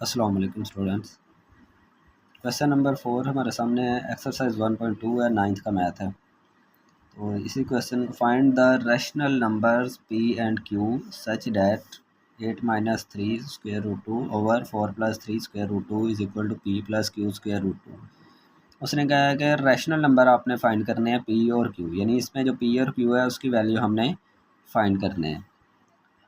अस्सलाम वालेकुम students. Question number 4 हमारे सामने है। एक्सरसाइज 1.2 है, 9th का मैथ है। तो इसी क्वेश्चन को find the rational numbers p and q such that 8 minus 3 square root 2 over 4 plus 3 square root 2 is equal to p plus Q square root 2। उसने कहा है कि रैशनल नंबर आपने फाइंड करने हैं p और q, यानी इसमें जो p और q है उसकी वैल्यू हमने फाइंड करने हैं।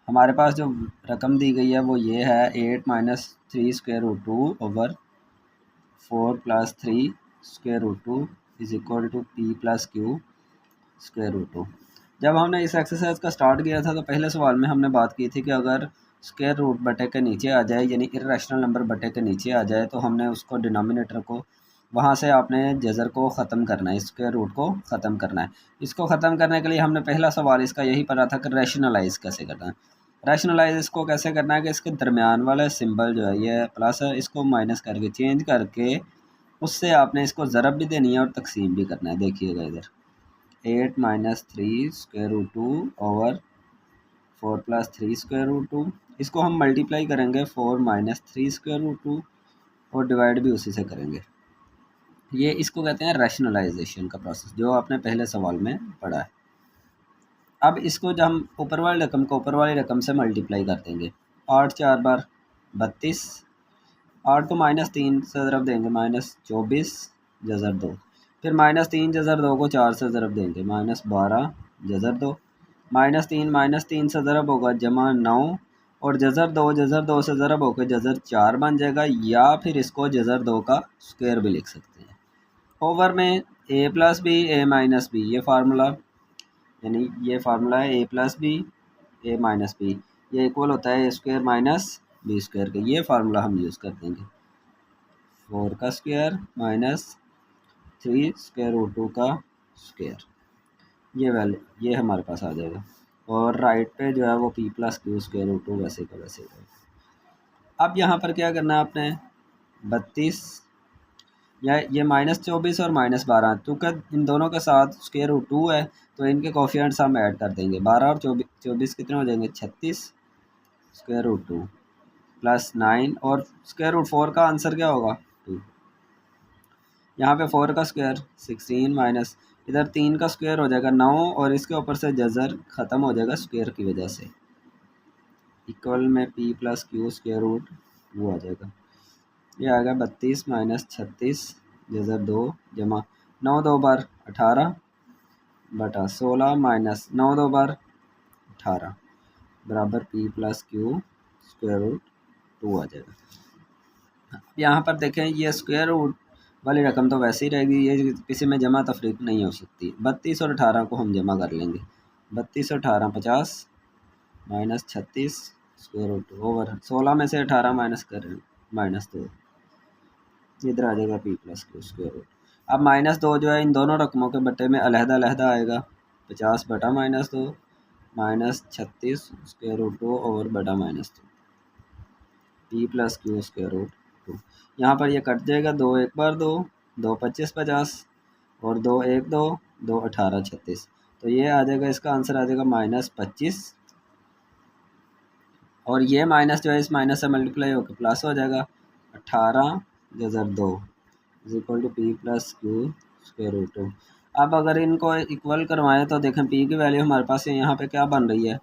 हमारे पास जो रकम दी गई है वो ये है 8 minus 3 square root 2 over 4 plus 3 square root 2 is equal to p plus Q square root 2। जब हमने इस एक्सरसाइज का स्टार्ट किया था तो पहले सवाल में हमने बात की थी कि अगर स्क्वायर रूट बटे के नीचे आ जाए, यानी इर्रेशनल नंबर बटे के नीचे आ जाए, तो हमने उसको डिनोमिनेटर को वहाँ से आपने जज़र को ख़त्म करना है, स्क्वायर रूट को ख़त्म करना है। इसको ख़त्म करने के लिए हमने पहला सवाल इसका यही पढ़ा था कि रैशनलाइज़ कैसे करना है। रैशनलाइज इसको कैसे करना है कि इसके दरमियान वाला सिंबल जो है ये प्लस है, इसको माइनस करके चेंज करके उससे आपने इसको ज़रब भी देनी है और तकसीम भी करना है। देखिएगा इधर 8 minus 3 square root 2 over 4 plus 3 square root 2, इसको हम मल्टीप्लाई करेंगे 4 माइनस 3 स्क्वायर रूट 2 और डिवाइड भी उसी से करेंगे। ये इसको कहते हैं रैशनलाइजेशन का प्रोसेस, जो आपने पहले सवाल में पढ़ा है। अब इसको जब हम ऊपर वाली रकम को ऊपर वाली रकम से मल्टीप्लाई कर देंगे, 8 4 बार 32, 8 को माइनस 3 से ज़रब देंगे माइनस 24 जज़र 2, फिर माइनस 3 जज़र 2 को 4 से ज़रब देंगे माइनस 12 जज़र 2, माइनस 3 से ज़रब होगा जमा 9 और जज़र 2 से ज़रब होकर जज़र 4 बन जाएगा, या फिर इसको जज़र 2 का स्क्वायर भी लिख सकते हैं। ओवर में a plus b a minus b, ये फार्मूला, यानी ये फार्मूला है a plus b a minus b, ये इक्वल होता है a square minus b square का। ये फार्मूला हम यूज़ कर देंगे, 4 का स्क्वायर माइनस 3 स्क्वायर रूट 2 का स्क्वायर, ये वैल्यू ये हमारे पास आ जाएगा। और राइट पे जो है वो p plus Q square root 2 वैसे का वैसे रहेगा। अब यहाँ पर क्या करना है आपने, 32 या ये माइनस 24 और माइनस 12, क्योंकि इन दोनों के साथ स्क्वायर रूट 2 है तो इनके कोफिशिएंट्स हम ऐड कर देंगे। 12 और 24 कितने हो जाएंगे, 36 स्क्वायर रूट 2 प्लस 9 और स्क्वायर रूट 4 का आंसर क्या होगा 2। यहाँ पे 4 का स्क्वायर 16 माइनस इधर 3 का स्क्वायर हो जाएगा 9 और इसके ऊपर से जज़र ख़त्म हो जाएगा स्क्वायर की वजह से, इक्वल में p plus Q square root वो आ जाएगा। ये आएगा 32 माइनस 36 जज़र 2 जमा 9 2 बार 18 बटा 16 माइनस 9 2 बार 18 बराबर p plus Q square root 2 आ जाएगा। यहाँ पर देखें ये स्क्वायर रूट वाली रकम तो वैसे ही रहेगी, ये किसी में जमा तफरीक नहीं हो सकती। 32 और 18 को हम जमा कर लेंगे, 32 और 18 50 माइनस 36 स्क्वायर रूट ओवर 16 में से 18 माइनस कर माइनस 2, इधर आ जाएगा p plus Q square root. अब माइनस 2 जो है इन दोनों रकमों के बटे में अलहदा अलहदा आएगा, 50 बटा minus 2 minus 36 square root 2 over बटा minus 2, p plus Q square root 2। यहाँ पर ये कट जाएगा, 2 एक बार 2 2 25 50 और 2 1 2 2 18 36, तो ये आ जाएगा, इसका आंसर आ जाएगा माइनस 25 और ये माइनस जो है इस माइनस से मल्टीप्लाई होकर प्लस हो जाएगा 18 जज़र 2 is equal to p plus Q square root 2। अब अगर इनको इक्वल करवाएं तो देखें p की वैल्यू हमारे पास यहाँ पे क्या बन रही है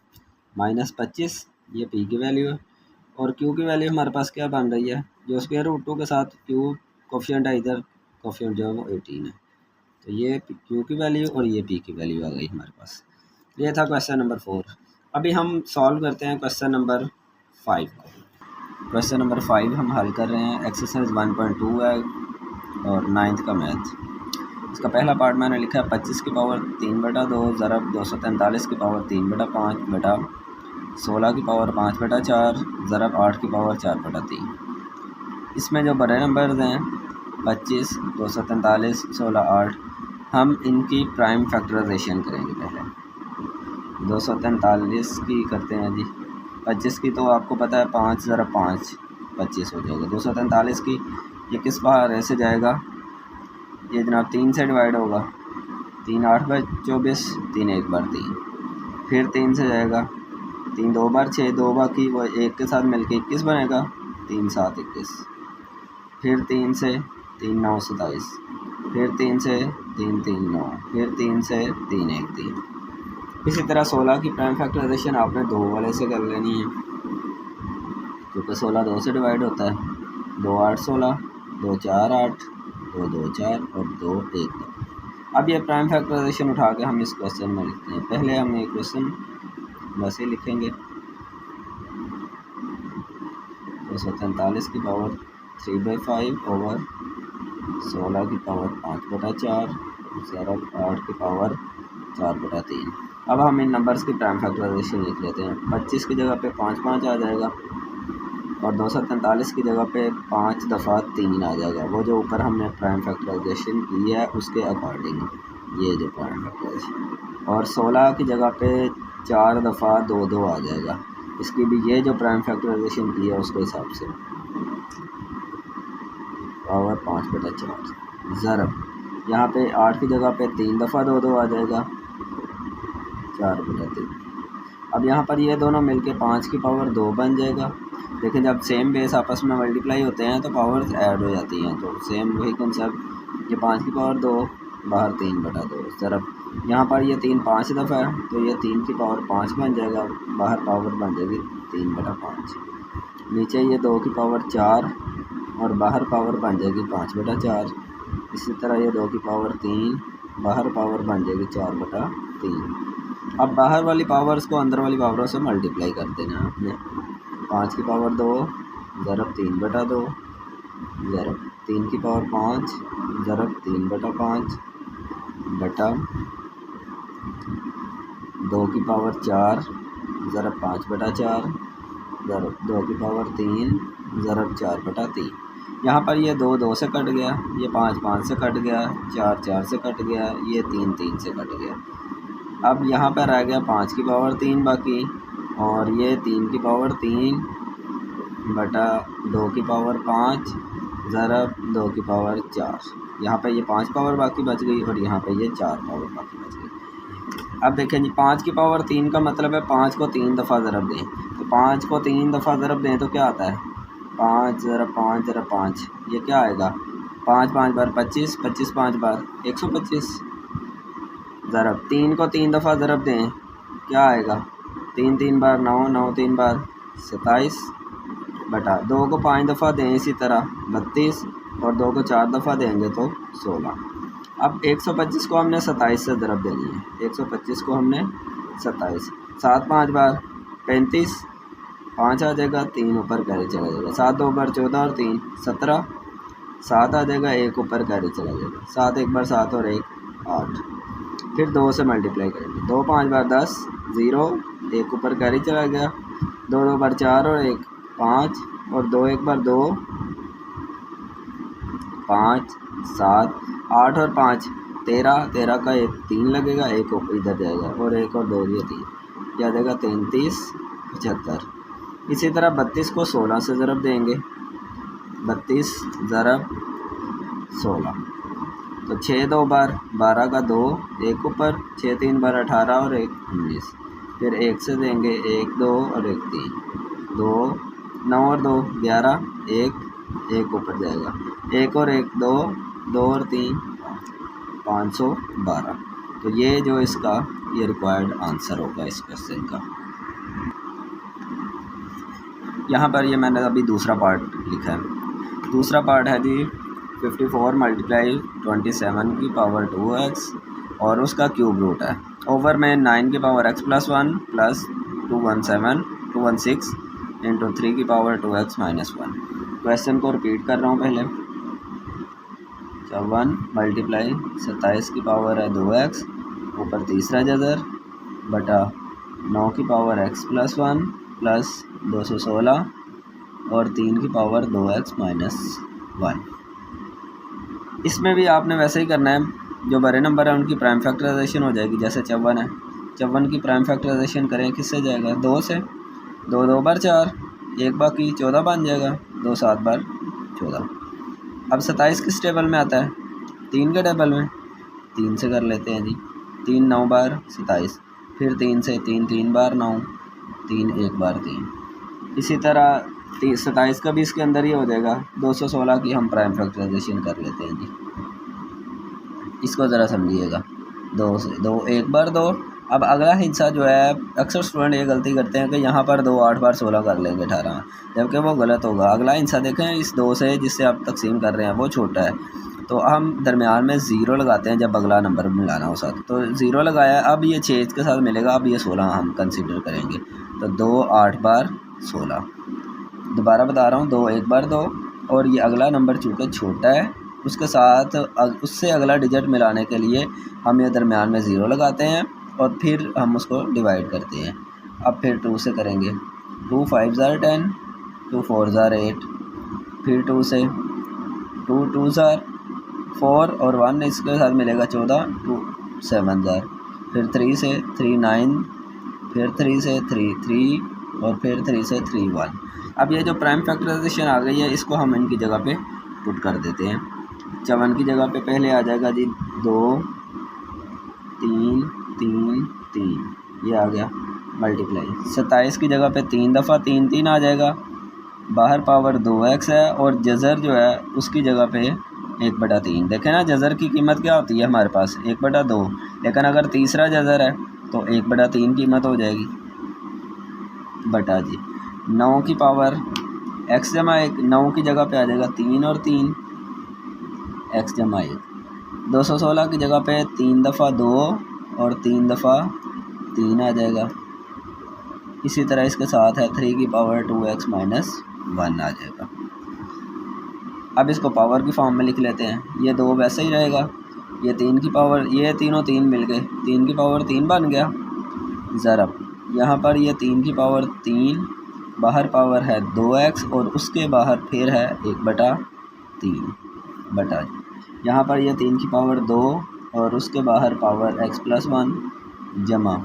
माइनस 25, ये p की वैल्यू है, और q की वैल्यू हमारे पास क्या बन रही है, जो स्क्वायर रूट 2 के साथ q कोफिशिएंट है, इधर कोफिशिएंट जो है वो 18 है, तो ये q की वैल्यू और ये p की वैल्यू आ गई हमारे पास। ये था क्वेश्चन नंबर 4। अभी हम सॉल्व करते हैं क्वेश्चन नंबर 5 को। क्वेश्चन नंबर 5 हम हल कर रहे हैं, एक्सरसाइज 1.2 है और 9th का मैथ। इसका पहला पार्ट मैंने लिखा है 25 की पावर 3 बटा 2 ज़रब 243 की पावर 3 बटा 5 बटा 16 की पावर 5 बटा 4 ज़रब 8 की पावर 4 बटा 3। इसमें जो बड़े नंबर्स हैं 25 243 16 8, हम इनकी प्राइम फैक्टराइजेशन करेंगे। पहले 243 की करते हैं जी, 25 की तो आपको पता है 5 ज़रब 5 25 हो जाएगा। 243 की ये किस बार से जाएगा, ये जनाब 3 से डिवाइड होगा, 3 8 बार 24 3 1 बार 3, फिर 3 से जाएगा, 3 2 बार 6 2 बार की वो 1 के साथ मिलके 21 बनेगा, 3 7 21, फिर 3 से 3 9 27, फिर 3 से 3 3 9, फिर 3 से 3 1 3। इसी तरह 16 की प्राइम फैक्टराइजेशन आपने 2 वाले से कर लेनी है, क्योंकि 16 2 से डिवाइड होता है। 2 8 16, 2 4 8, 2 2 4 और 2 1 2। अब ये प्राइम फैक्टराइजेशन उठा के हम इस क्वेश्चन में लिखते हैं। पहले हम ये क्वेश्चन वैसे लिखेंगे, 243 की पावर 3/5 ओवर 16 की पावर 5/4 ज़रब 8 की पावर 4/3। अब हम इन नंबर्स की प्राइम फैक्टराइजेशन लिख लेते हैं। 25 की जगह पे 5 5 आ जाएगा और 243 की जगह पे 5 दफ़ा 3 आ जाएगा। वो जो ऊपर हमने प्राइम फैक्टराइजेशन की है उसके अकॉर्डिंग, ये जो प्राइम फैक्टराइजेशन। और 16 की जगह पे 4 दफ़ा 2 2 आ जाएगा, इसकी भी ये जो प्राइम फैक्टराइजेशन की है उसके हिसाब से पावर 5/4 ज़रब यहाँ पे 8 की जगह पे 3 दफ़ा 2 2 आ जाएगा, 4/3। अब यहाँ पर ये दोनों मिलके 5 की पावर 2 बन जाएगा। लेकिन जब सेम बेस आपस में मल्टीप्लाई होते हैं तो पावर्स ऐड हो जाती हैं, तो सेम वही कंसेप्ट। ये 5 की पावर 2 बाहर 3/2 ज़रब यहाँ पर ये 3 5 दफ़ा है तो ये 3 की पावर 5 बन जाएगा, बाहर पावर बन जाएगी 3/5। नीचे ये 2 की पावर 4 और बाहर पावर बन जाएगी 5/4। इसी तरह ये 2 की पावर 3, बाहर पावर बन जाएगी 4/3। अब बाहर वाली पावर्स को अंदर वाली पावरों से मल्टीप्लाई कर देना है आपने। 5 की पावर 2 ज़रब 3/2 ज़रब 3 की पावर 5 ज़रब 3/5 बटा 2 की पावर 4 ज़रब 5/4 ज़रब 2 की पावर 3 ज़रब 4/3। यहाँ पर ये 2 2 से कट गया, ये 5 5 से कट गया, 4 4 से कट गया, ये 3 3 से कट गया। अब यहाँ पर रह गया 5 की पावर 3 बाकी, और ये 3 की पावर 3 बटा 2 की पावर 5 ज़रब 2 की पावर 4। यहाँ पे ये 5 पावर बाकी बच गई और यहाँ पे ये 4 पावर बाकी बच गई। अब देखें जी, 5 की पावर 3 का मतलब है 5 को 3 दफ़ा ज़रब दें, तो 5 को 3 दफ़ा ज़रब दें तो क्या आता है, 5 ज़रब 5 ज़रब 5, ये क्या आएगा, 5 5 बार 25, 25 5 बार 125 ज़रब 3 को 3 दफ़ा ज़रब दें क्या आएगा, 3 3 बार 9, 9 3 बार 27 बटा 2 को 5 दफ़ा दें इसी तरह 32 और 2 को 4 दफ़ा देंगे तो 16। अब 125 को हमने 27 से ज़रब देनी है, 125 को हमने 27, 7 5 बार 35, 5 आ जाएगा, 3 ऊपर कैरी चला जाएगा, 7 2 बार 14 और 3 17, 7 आ जाएगा, 1 ऊपर कैरी चला जाएगा, 7 1 बार 7 और 1 8। फिर 2 से मल्टीप्लाई करेंगे, 2 5 बार 10 0, 1 ऊपर कैरी चला गया, 2 2 बार 4 और 1 5 और 2 1 बार 2 5 7 8 और 5 13, 13 का 1 3 लगेगा, 1 इधर जाएगा और 1 और 2 ये 3, क्या जाएगा 33 75। इसी तरह 32 को 16 से ज़रब देंगे, 32 ज़रब 16, तो 6 2 बार 12 का 2 1 ऊपर, 6 3 बार 18 और 1 19। फिर 1 से देंगे 1 2 और 1 3, 2 9 और 2 11, 1 ऊपर जाएगा, 1 और 1 2, 2 और 3 512। तो ये जो इसका ये रिक्वायर्ड आंसर होगा इस क्वेश्चन का। यहाँ पर ये मैंने अभी दूसरा पार्ट लिखा है। दूसरा पार्ट है जी 54 मल्टीप्लाई 27 की पावर 2x और उसका क्यूब रूट है, ओवर में 9 की पावर x + 1 प्लस 216 इंटू 3 की पावर 2x - 1। क्वेश्चन को रिपीट कर रहा हूँ पहले। 1 मल्टीप्लाई 27 की पावर है 2x, ऊपर तीसरा जज़र बटा 9 की पावर x + 1 प्लस 216 और 3 की पावर 2x - 1। इसमें भी आपने वैसे ही करना है, जो बड़े नंबर है उनकी प्राइम फैक्टराइजेशन हो जाएगी। जैसे 54 है, 54 की प्राइम फैक्टराइजेशन करें किससे जाएगा, 2 से, 2 2 बार 4, 1 बाकी 14 बन जाएगा, 2 7 बार 14। अब 27 किस टेबल में आता है, 3 के टेबल में, 3 से कर लेते हैं जी, 3 9 बार 27, फिर 3 से 3 3 बार 9, 3 1 बार 3। इसी तरह 27 का भी इसके अंदर ही हो जाएगा। 216 की हम प्राइम फैक्टराइजेशन कर लेते हैं जी। इसको ज़रा समझिएगा, 2 से 2 एक बार 2। अब अगला हिस्सा जो है, अक्सर स्टूडेंट ये गलती करते हैं कि यहाँ पर 2 8 बार 16 कर लेंगे 18, जबकि वो गलत होगा। अगला हिस्सा देखें, इस 2 से जिससे आप तकसीम कर रहे हैं वो छोटा है, तो हम दरमियान में 0 लगाते हैं जब अगला नंबर मिलाना हो साथ। तो 0 लगाया, अब ये 6 के साथ मिलेगा, अब ये 16 हम कंसिडर करेंगे। तो 2 8 बार 16। दोबारा बता रहा हूँ, 2 एक बार 2, और ये अगला नंबर चूँकि छोटा है उसके साथ उससे अगला डिजिट मिलाने के लिए हम ये दरमियान में 0 लगाते हैं और फिर हम उसको डिवाइड करते हैं। अब फिर 2 से करेंगे, 2 5 ज़ार 10, 2 4 ज़ार 8, फिर 2 से 2 2 ज़ार 4 और 1 इसके साथ मिलेगा 14, 2 7 ज़ार, फिर 3 से 3 9, फिर 3 से 3 3 और फिर 3 से 3 1। अब ये जो प्राइम फैक्टराइजेशन आ गई है, इसको हम इनकी जगह पे पुट कर देते हैं। 54 की जगह पे पहले आ जाएगा जी 2 3 3 3, ये आ गया मल्टीप्लाई। 27 की जगह पे 3 दफ़ा 3 3 आ जाएगा, बाहर पावर 2x है, और जज़र जो है उसकी जगह पे 1/3। देखें ना, जज़र की कीमत क्या होती है हमारे पास 1/2, लेकिन अगर तीसरा जज़र है तो 1/3 कीमत हो जाएगी बटा जी 9 की पावर x जमा 1, 9 की जगह पे आ जाएगा 3 और 3 x जमा 1। 216 की जगह पे 3 दफ़ा 2 और 3 दफ़ा 3 आ जाएगा। इसी तरह इसके साथ है 3 की पावर 2x माइनस 1 आ जाएगा। अब इसको पावर की फॉर्म में लिख लेते हैं, ये 2 वैसे ही रहेगा, ये 3 की पावर, ये तीनों 3 मिल गए, 3 की पावर 3 बन गया। ज़रब यहाँ पर ये 3 की पावर 3, बाहर पावर है 2x और उसके बाहर फिर है 1/3 बटा, यहाँ पर ये 3 की पावर 2 और उसके बाहर पावर x + 1 जमा,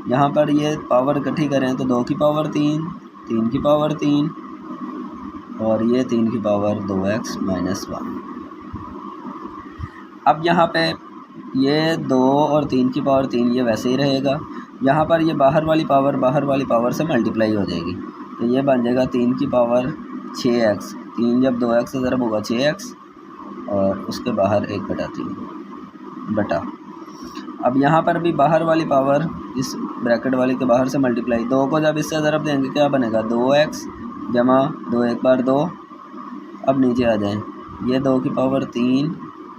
यहाँ पर ये पावर इकट्ठी करें तो 2 की पावर 3, 3 की पावर 3 और ये 3 की पावर 2x माइनस 1। अब यहाँ पे ये 2 और 3 की पावर 3 ये वैसे ही रहेगा, यहाँ पर ये बाहर वाली पावर से मल्टीप्लाई हो जाएगी, तो ये बन जाएगा 3 की पावर 6x, 3 जब 2x से ज़रब होगा 6x और उसके बाहर 1/3 बटा। अब यहाँ पर भी बाहर वाली पावर इस ब्रैकेट वाली के बाहर से मल्टीप्लाई, 2 को जब इससे ज़रब देंगे क्या बनेगा 2x जमा 2 एक बार 2। अब नीचे आ जाएं, ये 2 की पावर 3,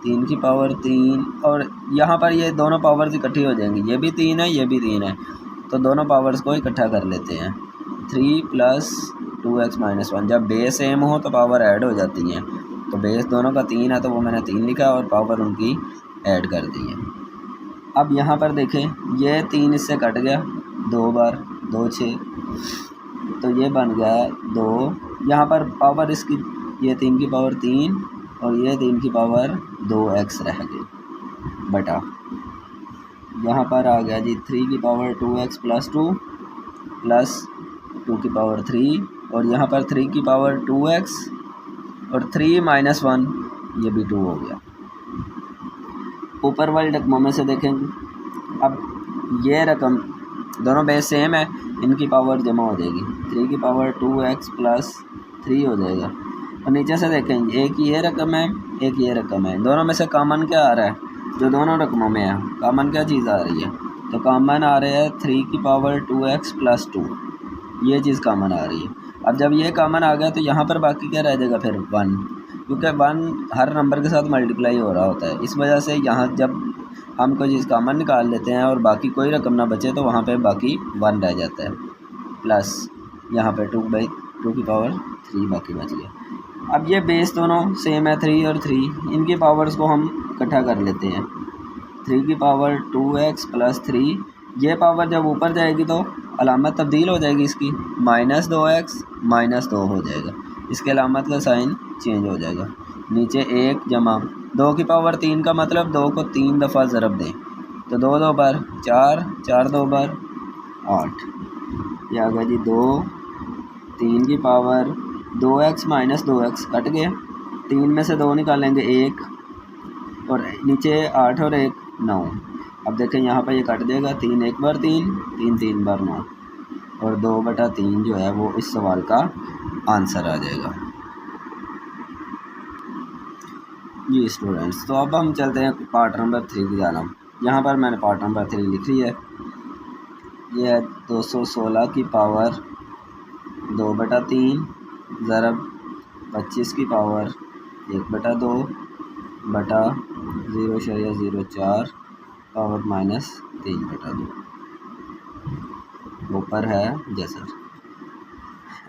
3 की पावर 3 और यहाँ पर ये दोनों पावर्स इकट्ठी हो जाएंगी, ये भी 3 है ये भी 3 है, तो दोनों पावर्स को इकट्ठा कर लेते हैं। 3 + 2x माइनस 1, जब बेस सेम हो तो पावर ऐड हो जाती हैं, तो बेस दोनों का 3 है तो वो मैंने 3 लिखा और पावर उनकी ऐड कर दी है। अब यहाँ पर देखें, ये 3 इससे कट गया 2 बार 2 6, तो ये बन गया 2, यहाँ पर पावर इसकी ये 3 की पावर 3 और ये 3 की पावर 2x रह गई बटा, यहाँ पर आ गया जी 3 की पावर 2x + 2 प्लस 2 की पावर 3 और यहाँ पर 3 की पावर 2x और 3 माइनस 1 ये भी 2 हो गया। ऊपर वाली रकमों में से देखेंगे, अब ये रकम दोनों बेस सेम है, इनकी पावर जमा हो जाएगी, 3 की पावर 2x + 3 हो जाएगा। और नीचे से देखेंगे एक ये रकम है एक ये रकम है, दोनों में से कॉमन क्या आ रहा है, जो दोनों रकमों में है कॉमन क्या चीज़ आ रही है, तो कॉमन आ रहा है 3 की पावर 2x + 2, ये चीज़ कॉमन आ रही है। अब जब ये कॉमन आ गया तो यहाँ पर बाकी क्या रह जाएगा फिर 1, क्योंकि 1 हर नंबर के साथ मल्टीप्लाई हो रहा होता है, इस वजह से यहाँ जब हम कोई चीज़ कॉमन निकाल लेते हैं और बाकी कोई रकम ना बचे तो वहाँ पे बाकी 1 रह जाता है, प्लस यहाँ पे 2 की पावर 3 बाकी बच गया। अब ये बेस दोनों सेम है 3 और 3, इनकी पावर्स को हम इकट्ठा कर लेते हैं, 3 की पावर 2x + 3, ये पावर जब ऊपर जाएगी तो अलामत तब्दील हो जाएगी इसकी, -2x -2 हो जाएगा, इसके अलामत का साइन चेंज हो जाएगा। नीचे 1 जमा 2 की पावर 3 का मतलब 2 को 3 दफ़ा ज़रब दें, तो 2 2 बार 4, 4 2 बार 8, ये आ गया जी 2, 3 की पावर 2x - 2x कट गए, 3 में से 2 निकालेंगे 1 और नीचे 8 और 1 9। अब देखें यहाँ पर ये कट जाएगा, 3 एक बार 3 3 3 बार 9 और 2/3 जो है वो इस सवाल का आंसर आ जाएगा। जी स्टूडेंट्स, तो अब हम चलते हैं पार्ट नंबर 3 की जानब। यहाँ पर मैंने पार्ट नंबर 3 लिख ली है। ये है 216 की पावर 2/3 ज़रब 25 की पावर 1/2 बटा 0.04 पावर -3/2 ऊपर है जैसा।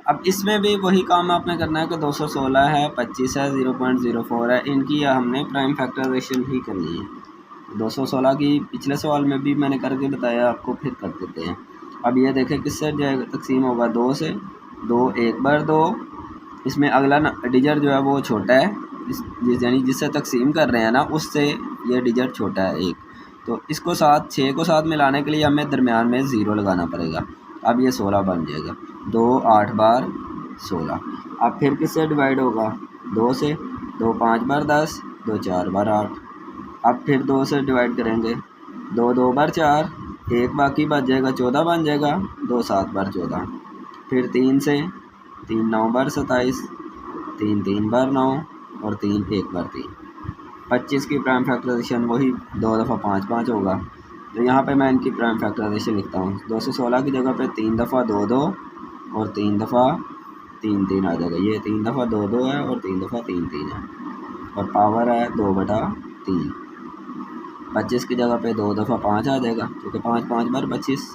अब इसमें भी वही काम आपने करना है कि 216 है, 25 है, 0.04 है, इनकी हमने प्राइम फैक्टराइजेशन ही करनी है। 216 की पिछले सवाल में भी मैंने करके बताया आपको, फिर कर देते हैं। अब ये देखें किससे जाएगा, तकसीम होगा 2 से। 2 1 बार 2, इसमें अगला डिजिट जो है वो छोटा है, यानी जिससे तकसीम कर रहे हैं ना उससे ये डिजिट छोटा है 1। तो इसको 6 को साथ मिलाने के लिए हमें दरमियान में 0 लगाना पड़ेगा। अब ये 16 बन जाएगा। 2 8 बार 16। अब फिर किससे डिवाइड होगा, 2 से। 2 5 बार 10, 2 4 बार 8। अब फिर 2 से डिवाइड करेंगे, 2 2 बार 4, 1 बाकी बच जाएगा, 14 बन जाएगा। 2 7 बार 14। फिर 3 से, 3 9 बार 27, 3 3 बार 9 और 3 1 बार 3। 25 की प्राइम फैक्टराइजेशन वही 2 दफ़ा 5 5 होगा। तो यहाँ पे मैं इनकी प्राइम फैक्टराइजेशन लिखता हूँ। 216 की जगह पे 3 दफ़ा 2 2 और 3 दफ़ा 3 3 आ जाएगा। ये 3 दफ़ा 2 2 है और 3 दफ़ा 3 3 है और पावर है 2/3। 25 की जगह पे 2 दफ़ा 5 आ जाएगा, क्योंकि 5 5 बार 25,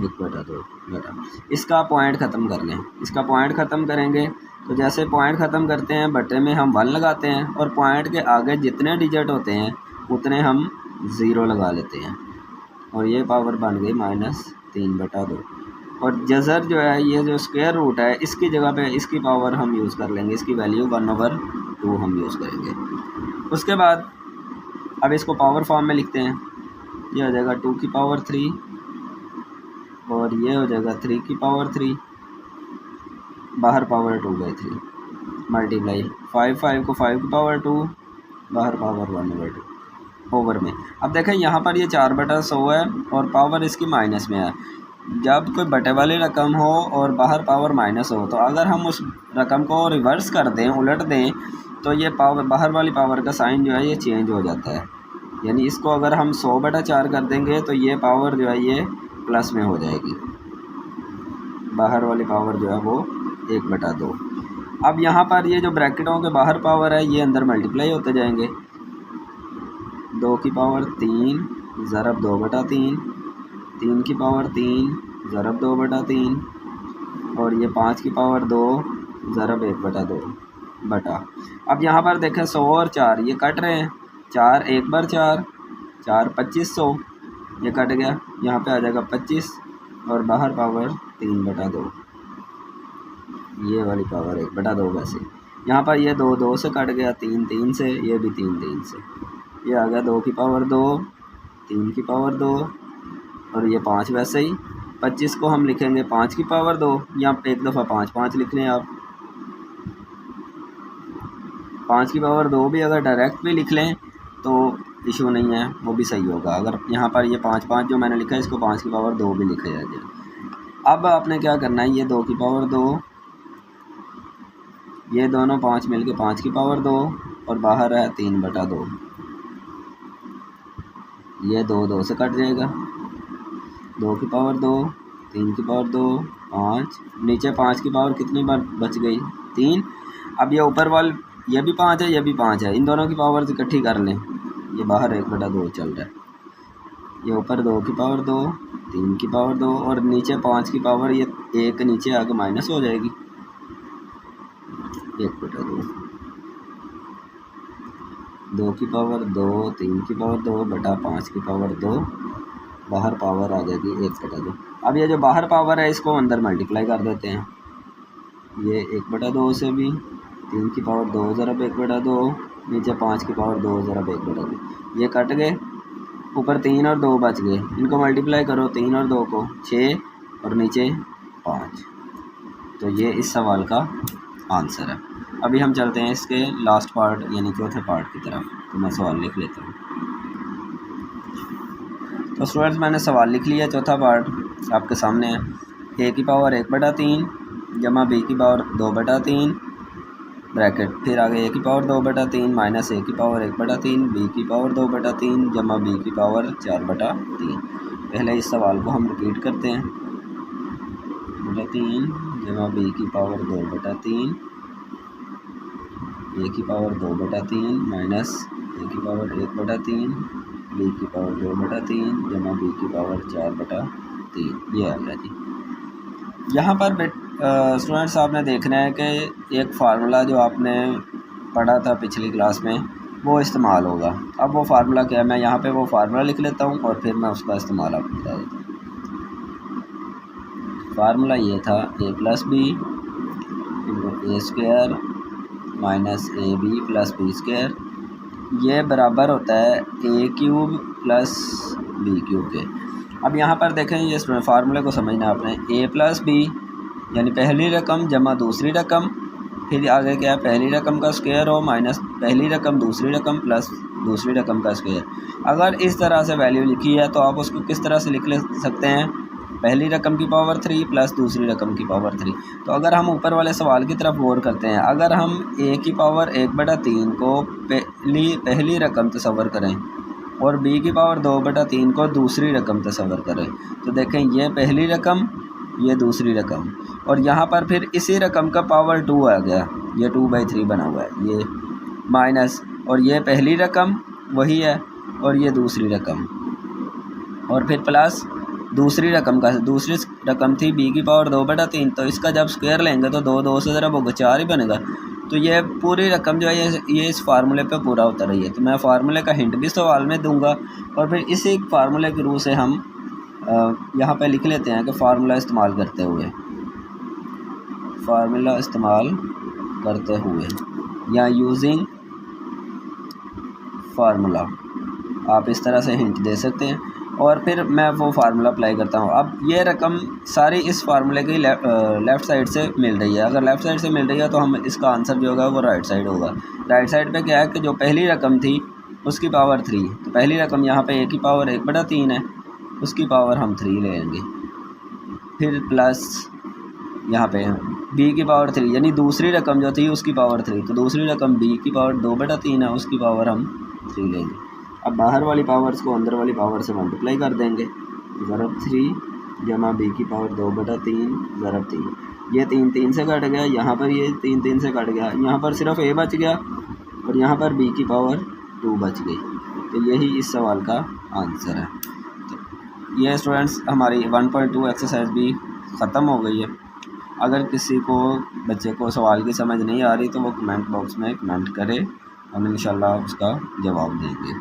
1/2 बटा। इसका पॉइंट ख़त्म कर लें। इसका पॉइंट ख़त्म करेंगे तो जैसे पॉइंट ख़त्म करते हैं बटे में हम 1 लगाते हैं और पॉइंट के आगे जितने डिजिट होते हैं उतने हम 0 लगा लेते हैं और ये पावर बन गई -3/2। और जज़र जो है, ये जो स्क्वायर रूट है, इसकी जगह पे इसकी पावर हम यूज़ कर लेंगे, इसकी वैल्यू 1/2 हम यूज़ करेंगे। उसके बाद अब इसको पावर फॉर्म में लिखते हैं। ये हो जाएगा 2 की पावर 3 और ये हो जाएगा 3 की पावर 3, बाहर पावर 2/3 मल्टीप्लाई 5 5 को 5 की पावर 2, बाहर पावर 1/2 ओवर में। अब देखें यहाँ पर ये 4/100 है और पावर इसकी माइनस में है। जब कोई बटे वाली रकम हो और बाहर पावर माइनस हो तो अगर हम उस रकम को रिवर्स कर दें, उलट दें, तो ये पावर, बाहर वाली पावर का साइन जो है ये चेंज हो जाता है। यानी इसको अगर हम 100/4 कर देंगे तो ये पावर जो है ये प्लस में हो जाएगी, बाहर वाली पावर जो है वो 1/2। अब यहाँ पर ये जो ब्रैकेटों के बाहर पावर है ये अंदर मल्टीप्लाई होते जाएंगे। 2 की पावर 3 ज़रब 2/3, 3 की पावर 3 ज़रब 2/3 और ये 5 की पावर 2 ज़रब 1/2 बटा। अब यहाँ पर देखें 100 और 4 ये कट रहे हैं। 4 1 बार 4, 4 2500, ये कट गया, यहाँ पे आ जाएगा 25 और बाहर पावर 3/2, ये वाली पावर 1/2 वैसे। यहाँ पर ये 2 2 से कट गया, 3 3 से, ये भी 3 3 से, ये आ गया 2 की पावर 2, 3 की पावर 2 और ये 5 वैसे ही। 25 को हम लिखेंगे 5 की पावर 2, यहाँ एक दफ़ा 5 5 लिख लें आप। 5 की पावर 2 भी अगर डायरेक्ट भी लिख लें तो इशू नहीं है, वो भी सही होगा। अगर यहाँ पर ये 5 5 जो मैंने लिखा है इसको 5 की पावर 2 भी लिखा जाएगा। अब आपने क्या करना है, ये 2 की पावर 2, ये दोनों 5 मिल के 5 की पावर 2 और बाहर है 3/2, ये 2 2 से कट जाएगा। 2 की पावर 2, 3 की पावर 2, 5, नीचे 5 की पावर कितनी बार बच गई, 3। अब ये ऊपर वाल ये भी 5 है, ये भी 5 है, इन दोनों की पावर इकट्ठी कर लें, ये बाहर 1/2 चल रहा है। ये ऊपर 2 की पावर 2, 3 की पावर 2 और नीचे 5 की पावर, ये 1 नीचे आके माइनस हो जाएगी, 1/2। 2 की पावर 2, 3 की पावर 2 बटा 5 की पावर 2, बाहर पावर आ जाएगी 1/2। अब ये जो बाहर पावर है इसको अंदर मल्टीप्लाई कर देते हैं। ये 1/2 से भी, 3 की पावर 2 ज़रब 1/2, नीचे 5 की पावर 2 ज़रब 1/2, ये कट गए, ऊपर 3 और 2 बच गए, इनको मल्टीप्लाई करो 3 और 2 को 6 और नीचे 5। तो ये इस सवाल का आंसर है। अभी हम चलते हैं इसके लास्ट पार्ट यानी चौथे पार्ट की तरफ। तो मैं सवाल लिख लेता हूँ। तो स्टूडेंट्स मैंने सवाल लिख लिया, चौथा पार्ट आपके सामने है। ए की पावर 1/3 जमा बी की पावर 2/3 ब्रैकेट, फिर आगे ए की पावर 2/3 माइनस ए की पावर 1/3 बी की पावर 2/3 जमा बी की पावर 4/3। पहले इस सवाल को हम रिपीट करते हैं। 3 जमा बी की पावर 2/3 ए की पावर 2/3 माइनस ए की पावर 1/3 बी की पावर 2/3 जमा बी की पावर 4/3। ये आ गया जी। यहाँ पर स्टूडेंट्स आपने देखना है कि एक फार्मूला जो आपने पढ़ा था पिछली क्लास में वो इस्तेमाल होगा। अब वो फार्मूला क्या है, मैं यहाँ पे वो फार्मूला लिख लेता हूँ और फिर मैं उसका इस्तेमाल आपको बता देता हूँ। फार्मूला ये था a+b into a² minus ab plus b², ये बराबर होता है a³ प्लस b³ के। अब यहाँ पर देखें, ये फार्मूले को समझना आपने, a+b यानी पहली रकम जमा दूसरी रकम, फिर आगे क्या है, पहली रकम का स्क्वायर हो माइनस पहली रकम दूसरी रकम प्लस दूसरी रकम का स्क्वायर। अगर इस तरह से वैल्यू लिखी है तो आप उसको किस तरह से लिख ले सकते हैं, पहली रकम की पावर 3 प्लस दूसरी रकम की पावर 3। तो अगर हम ऊपर वाले सवाल की तरफ गौर करते हैं, अगर हम a की पावर 1/3 को पहली रकम तस्वर करें और b की पावर 2/3 को दूसरी रकम तस्वर करें, तो देखें ये पहली रकम ये दूसरी रकम, और यहाँ पर फिर इसी रकम का पावर 2 आ गया, ये 2/3 बना हुआ है, ये माइनस, और ये पहली रकम वही है और ये दूसरी रकम, और फिर प्लस दूसरी रकम थी b की पावर 2/3, तो इसका जब स्क्वायर लेंगे तो 2 से ज़रा वो 4 ही बनेगा। तो ये पूरी रकम जो है ये इस फार्मूले पे पूरा उतर रही है। तो मैं फार्मूले का हिंट भी सवाल में दूंगा और फिर इसी फार्मूले के रूप से हम यहाँ पे लिख लेते हैं कि फार्मूला इस्तेमाल करते हुए या यूजिंग फार्मूला, आप इस तरह से हिंट दे सकते हैं और फिर मैं वो फार्मूला अप्लाई करता हूँ। अब ये रकम सारी इस फार्मूले की लेफ़्ट साइड से मिल रही है। अगर लेफ़्ट साइड से मिल रही है तो हम इसका आंसर जो होगा वो राइट साइड होगा। राइट साइड पे क्या है कि जो पहली रकम थी उसकी पावर 3, तो पहली रकम यहाँ पे a की पावर 1/3 है, उसकी पावर हम 3 लेंगे, फिर प्लस यहाँ पे b की पावर 3 यानी दूसरी रकम जो थी उसकी पावर 3, तो दूसरी रकम b की पावर 2/3 है, उसकी पावर हम 3 लेंगे। अब बाहर वाली पावर्स को अंदर वाली पावर से मल्टीप्लाई कर देंगे, ज़रब 3 जमा b की पावर 2/3 ज़रब 3, ये 3 से कट गया, यहाँ पर ये 3 से कट गया, यहाँ पर सिर्फ a बच गया और यहाँ पर b की पावर 2 बच गई। तो यही इस सवाल का आंसर है। तो ये स्टूडेंट्स हमारी 1.2 एक्सरसाइज भी ख़त्म हो गई है। अगर किसी को बच्चे को सवाल की समझ नहीं आ रही तो वो कमेंट बॉक्स में कमेंट करे, हम इंशाल्लाह उसका जवाब देंगे।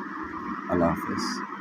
अल्लाह हाफ़िज़।